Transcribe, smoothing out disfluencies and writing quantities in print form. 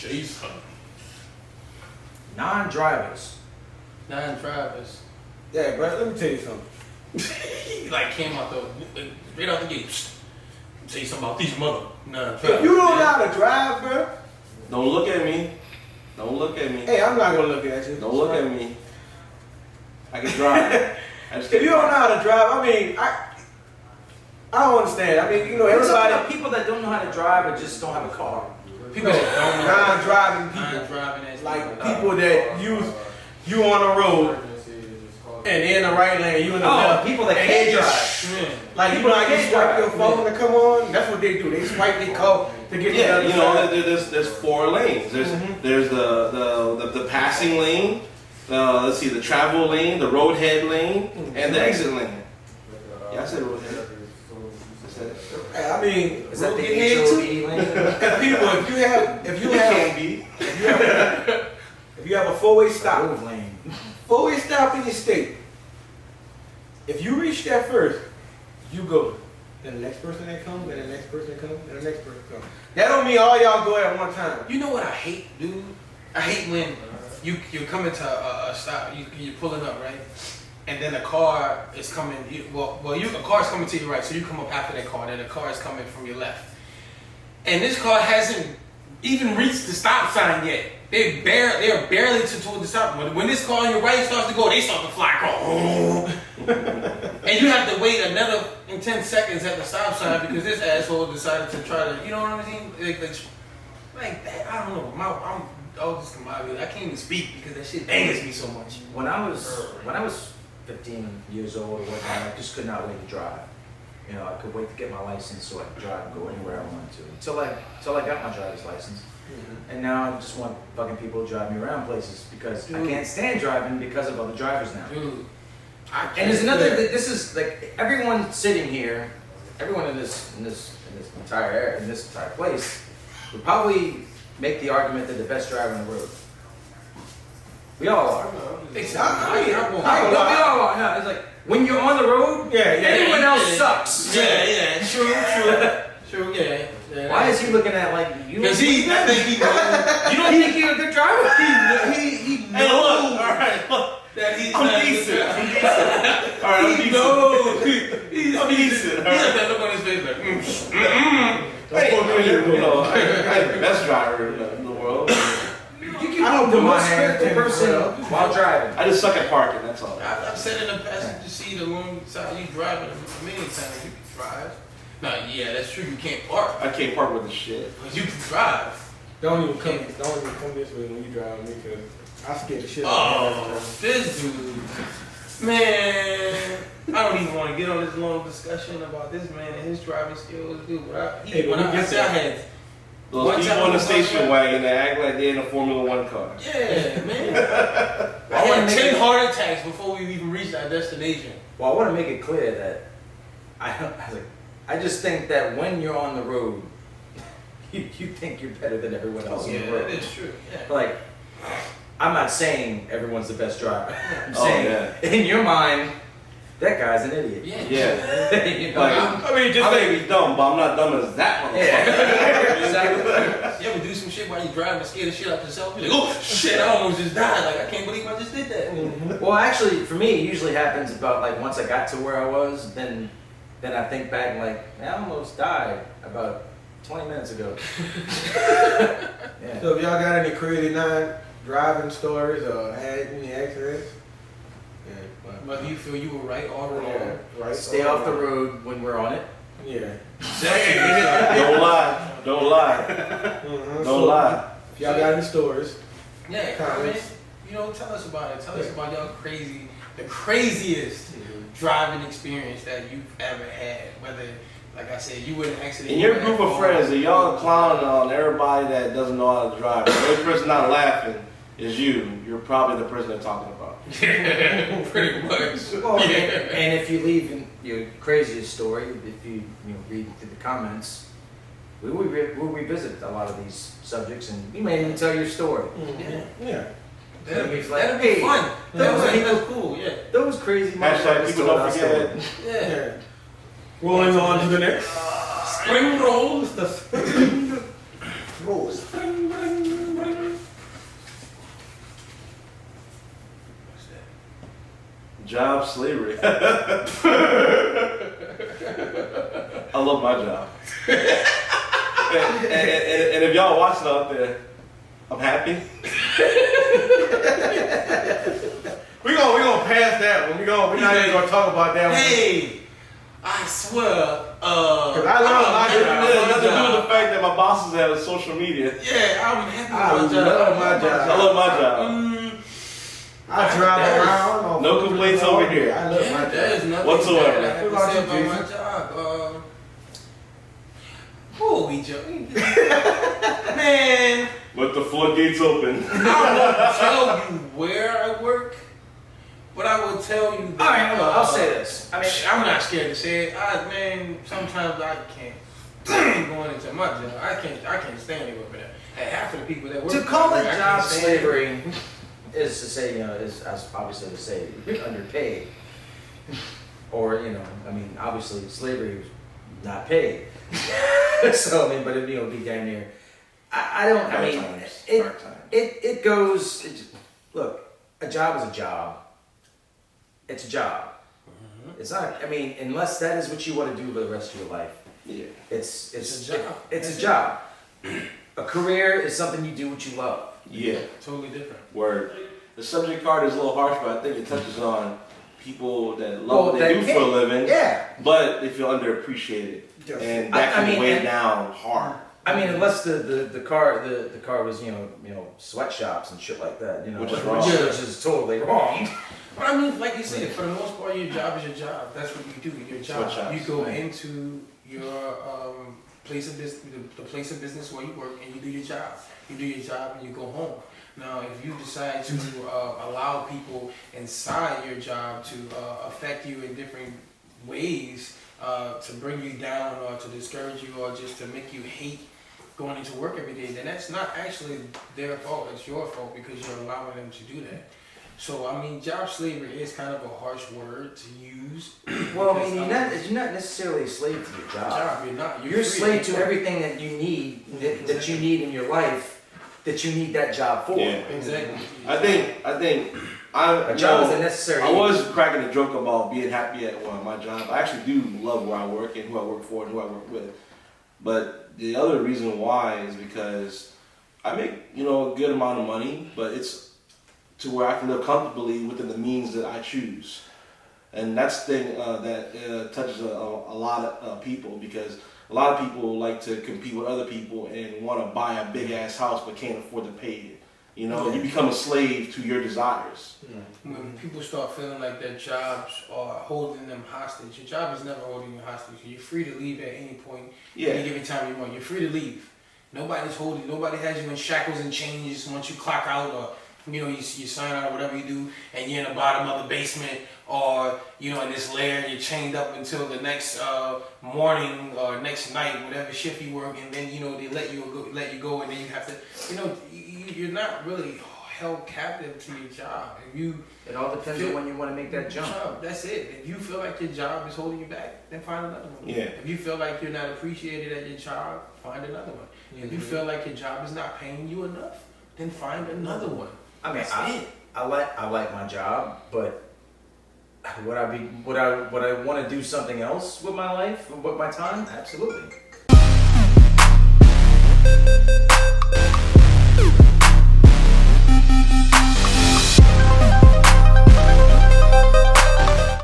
Jason. Non-drivers. Non-drivers. Yeah, bro, let me tell you something. He like came out right out the gate. Tell you something about these mother non-drivers. If you don't know how to drive, bro. Don't look at me. Don't look at me. Hey, I'm not gonna look at you. Don't look at me. I can drive. If you don't know how to drive, I mean, I don't understand. I mean, you know, everybody. People that don't know how to drive or just don't have a car. People that don't know. Non-driving people. Non-driving as Like people that you on the road and they in the right lane, you in the left. People that and can't they drive. Like you know, like you swipe your phone to come on. That's what they do. They swipe their code to get to the other You know, side. there's 4 lanes. There's the passing lane. Let's see, the travel lane, the roadhead lane, and the exit lane. Yeah, I said roadhead. I said it. Hey, I mean, Is that the roadhead too? HOV lane? People, if you have a four-way stop, Move lane. four-way stop in your state, if you reach that first, you go. Then the next person that comes, then the next person that comes, then the next person comes. That don't mean all y'all go at one time. You know what I hate, dude? I hate when you're coming to a stop, you're pulling up, right? And then a car is coming. A car is coming to your right, so you come up after that car. Then a car is coming from your left, and this car hasn't even reached the stop sign yet. They're barely toward the stop. When this car on your right starts to go, they start to fly car. And you have to wait another 10 seconds at the stop sign because this asshole decided to try to, you know what I mean? Like that, I don't know. I can't even speak because that shit angers me so much. When I was 15 years old or whatnot, I just could not wait to drive. You know, I could wait to get my license so I could drive and go anywhere I wanted to. Until I got my driver's license. Mm-hmm. And now I just want fucking people to drive me around places because I can't stand driving because of other drivers now. Dude. And there's another. This is like everyone sitting here, everyone in this entire place would probably make the argument that the best driver on the road. We all are. We all are. No, it's like when you're on the road, everyone else sucks. Yeah, true, yeah. Why is he looking at like you? Because I think he knows. You don't think you're a good driver? He knows. Hey, look, all right, look. That he's I'm decent. All right, I'm decent. He's decent. He has that look on his face like, I ain't the best driver in the world. I don't the most critical person while driving. I just suck at parking, that's all. I've sat in the passenger seat alongside you driving many times. You can drive. No, yeah, that's true. You can't park. I can't park with this shit. But you can drive. Don't even come this way when you drive with me because I scared the shit out Oh, of this dude. Man, I don't even want to get on this long discussion about this man and his driving skills, dude. But I said I had. Those people in the station wagon that act like they're in a Formula One car. Yeah, man. I had 10 heart attacks before we even reached our destination. Well, I want to make it clear that I just think that when you're on the road, you think you're better than everyone else on the road. Yeah, that is true. Yeah. Like, I'm not saying everyone's the best driver. I'm saying, in your mind, that guy's an idiot. Yeah. You know? I mean, just think he's dumb, but I'm not dumb as that motherfucker. Yeah. Exactly. You ever do some shit while you driving and scare the shit out yourself? You're like, oh shit, I almost just died. Like, I can't believe I just did that. Well, actually, for me, it usually happens about like once I got to where I was, then I think back and like, I almost died about 20 minutes ago. Yeah. So if y'all got any crazy driving stories or had any accidents? But do you feel you were right all wrong? Right. Stay off the road when we're on it. Yeah. Don't lie. Don't lie. Don't lie. If y'all got any stories? Yeah, comments. You know, tell us about it. Tell us about the craziest driving experience that you've ever had. Whether, like I said, you were in an accident. In your group of friends, are y'all clowning on everybody that doesn't know how to drive? The only person not laughing is you. You're probably the person they're talking about. Yeah, pretty much. Well, yeah. And if you leave in your craziest story, if you read through the comments, we'll revisit a lot of these subjects, and we may even tell your story. Yeah. That'd be Hey, fun. That's cool. Yeah. Those crazy Hashtag people don't forget. Yeah. Rolling on to the next. Spring rolls. The spring rolls. Job slavery. I love my job. and if y'all watching out there, I'm happy. We gonna pass that one. We're not even gonna talk about that one. Hey, I swear. Cause I love my It job. has nothing to do with the fact that my bosses have social media. Yeah, I'm happy I with my job. love my job. I love my job. I drive around. No complaints over here. I love my There's job. nothing Whatsoever. bad I have to What say about you, about my job. Who we joking? Man, Let the floodgates open. I won't tell you where I work, but I will tell you that. All right, I'll say this. I mean, I'm not scared to say it. Man, sometimes I can't stand going into my job. I can't stand it over there. And half of the people that work to call there, it I can't job stand slavery is to say, is obviously to say underpaid, or I mean, obviously slavery was not paid. So I mean, but it'd be damn near. I don't. I mean, it goes. Look, a job is a job. It's a job. Mm-hmm. It's not. I mean, unless that is what you want to do for the rest of your life. Yeah. It's It's a job. It's a job. A career is something you do what you love. Yeah. Totally different. Word. The subject card is a little harsh, but I think it touches on people that love what they do for a living. Yeah. But they feel underappreciated, and that can weigh down hard. I mean, unless the car was sweatshops and shit like that, Which is wrong. which is totally wrong. But I mean, like you said, for the most part, your job is your job. That's what you do. Your job. Sweatshops. You go into your place of business, the place of business where you work, and you do your job. You do your job, and you go home. Now, if you decide to allow people inside your job to affect you in different ways, to bring you down or to discourage you or just to make you hate going into work every day, then that's not actually their fault. It's your fault because you're allowing them to do that. So, I mean, job slavery is kind of a harsh word to use. Well, I mean, you're not necessarily a slave to your job. You're not. You're a free. slave to everything that you need, that you need in your life, that you need that job for. Yeah. Exactly. I think A job is a necessary. I was cracking a joke about being happy at my job. I actually do love where I work and who I work for and who I work with. But the other reason why is because I make a good amount of money, but it's to where I can live comfortably within the means that I choose. And that's the thing that touches a lot of people, because a lot of people like to compete with other people and want to buy a big ass house but can't afford to pay it. You become a slave to your desires. When people start feeling like their jobs are holding them hostage, your job is never holding you hostage. You're free to leave at any point, any given time you want. You're free to leave. Nobody has you in shackles and chains once you clock out, or you sign out or whatever you do, and you're in the bottom of the basement, or in this lair and you're chained up until the next morning or next night, whatever shift you work, and then they let you go, and then you have to you're not really held captive to your job. It all depends on when you want to make that jump. That's it. If you feel like your job is holding you back, then find another one. Yeah. If you feel like you're not appreciated at your job, find another one. If you feel like your job is not paying you enough, then find another one. I mean, That's it. I like my job, but would I want to do something else with my life, with my time? Absolutely.